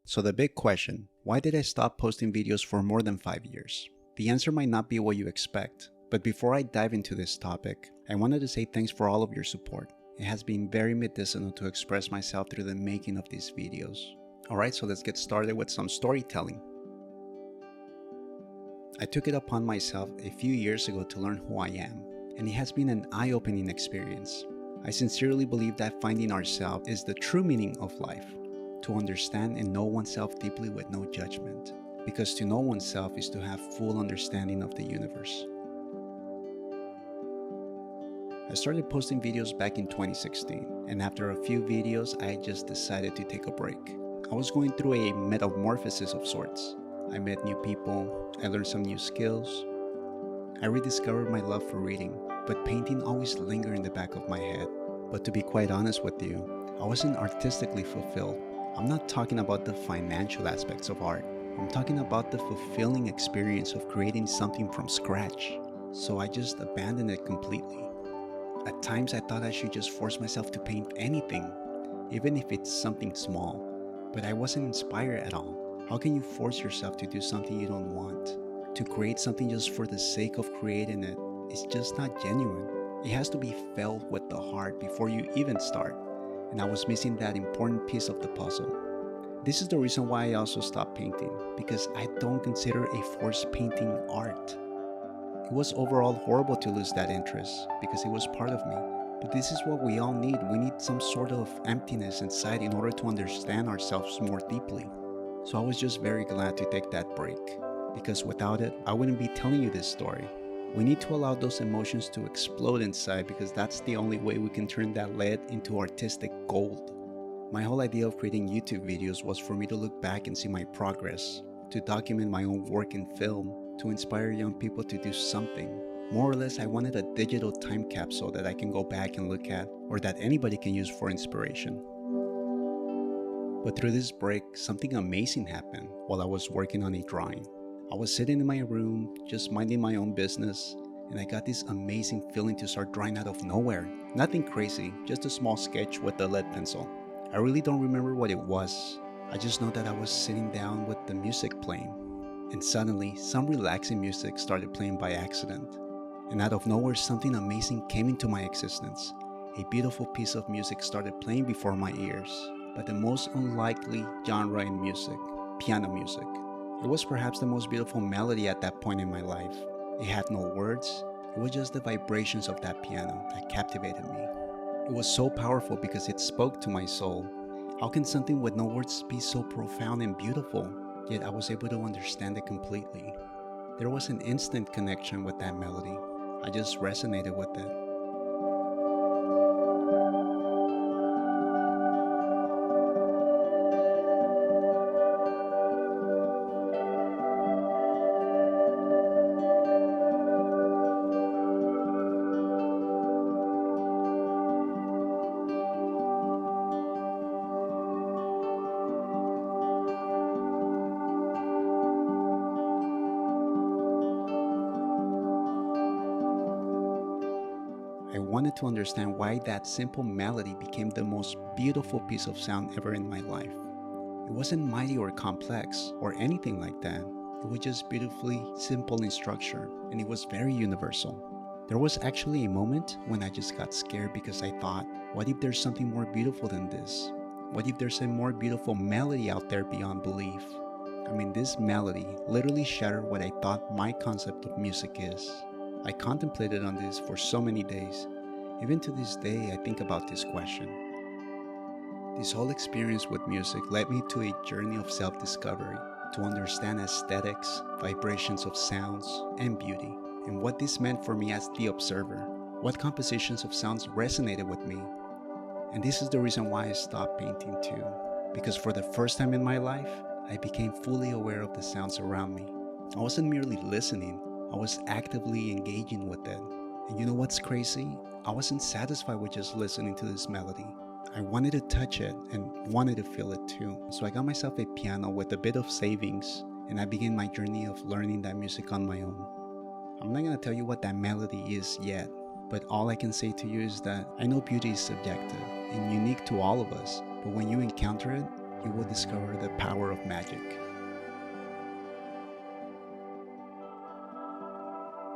So the big question, why did I stop posting videos for more than 5 years? The answer might not be what you expect, but before I dive into this topic, I wanted to say thanks for all of your support. It has been very medicinal to express myself through the making of these videos. Alright, so let's get started with some storytelling. I took it upon myself a few years ago to learn who I am, and it has been an eye-opening experience. I sincerely believe that finding ourselves is the true meaning of life. To understand and know oneself deeply with no judgment, because to know oneself is to have full understanding of the universe. I started posting videos back in 2016, and after a few videos I just decided to take a break. I was going through a metamorphosis of sorts. I met new people, I learned some new skills. I rediscovered my love for reading, but painting always lingered in the back of my head. But to be quite honest with you, I wasn't artistically fulfilled. I'm not talking about the financial aspects of art. I'm talking about the fulfilling experience of creating something from scratch. So I just abandoned it completely. At times I thought I should just force myself to paint anything, even if it's something small. But I wasn't inspired at all. How can you force yourself to do something you don't want? To create something just for the sake of creating it is just not genuine. It has to be felt with the heart before you even start. And I was missing that important piece of the puzzle. This is the reason why I also stopped painting, because I don't consider a forced painting art. It was overall horrible to lose that interest, because it was part of me. But this is what we all need. We need some sort of emptiness inside in order to understand ourselves more deeply. So I was just very glad to take that break, because without it, I wouldn't be telling you this story. We need to allow those emotions to explode inside, because that's the only way we can turn that lead into artistic gold. My whole idea of creating YouTube videos was for me to look back and see my progress, to document my own work in film, to inspire young people to do something. More or less, I wanted a digital time capsule that I can go back and look at, or that anybody can use for inspiration. But through this break, something amazing happened while I was working on a drawing. I was sitting in my room, just minding my own business, and I got this amazing feeling to start drawing out of nowhere. Nothing crazy, just a small sketch with a lead pencil. I really don't remember what it was. I just know that I was sitting down with the music playing, and suddenly some relaxing music started playing by accident. And out of nowhere, something amazing came into my existence. A beautiful piece of music started playing before my ears, but the most unlikely genre in music, piano music. It was perhaps the most beautiful melody at that point in my life. It had no words, it was just the vibrations of that piano that captivated me. It was so powerful because it spoke to my soul. How can something with no words be so profound and beautiful? Yet I was able to understand it completely. There was an instant connection with that melody. I just resonated with it. I wanted to understand why that simple melody became the most beautiful piece of sound ever in my life. It wasn't mighty or complex or anything like that. It was just beautifully simple in structure, and it was very universal. There was actually a moment when I just got scared because I thought, what if there's something more beautiful than this? What if there's a more beautiful melody out there beyond belief? I mean, this melody literally shattered what I thought my concept of music is. I contemplated on this for so many days. Even to this day, I think about this question. This whole experience with music led me to a journey of self-discovery, to understand aesthetics, vibrations of sounds, and beauty, and what this meant for me as the observer, what compositions of sounds resonated with me. And this is the reason why I stopped painting too, because for the first time in my life, I became fully aware of the sounds around me. I wasn't merely listening, I was actively engaging with it. And you know what's crazy? I wasn't satisfied with just listening to this melody. I wanted to touch it and wanted to feel it too. So I got myself a piano with a bit of savings, and I began my journey of learning that music on my own. I'm not gonna tell you what that melody is yet, but all I can say to you is that I know beauty is subjective and unique to all of us, but when you encounter it, you will discover the power of magic.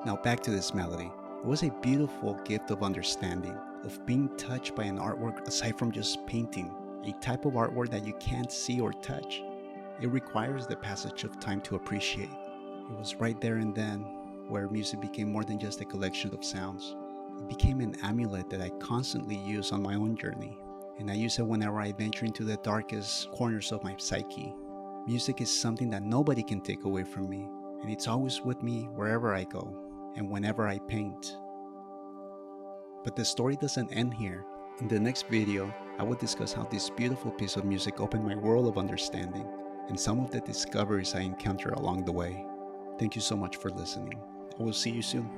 Now back to this melody. It was a beautiful gift of understanding, of being touched by an artwork aside from just painting, a type of artwork that you can't see or touch. It requires the passage of time to appreciate. It was right there and then where music became more than just a collection of sounds. It became an amulet that I constantly use on my own journey, and I use it whenever I venture into the darkest corners of my psyche. Music is something that nobody can take away from me, and it's always with me wherever I go and whenever I paint. But the story doesn't end here. In the next video, I will discuss how this beautiful piece of music opened my world of understanding and some of the discoveries I encountered along the way. Thank you so much for listening. I will see you soon.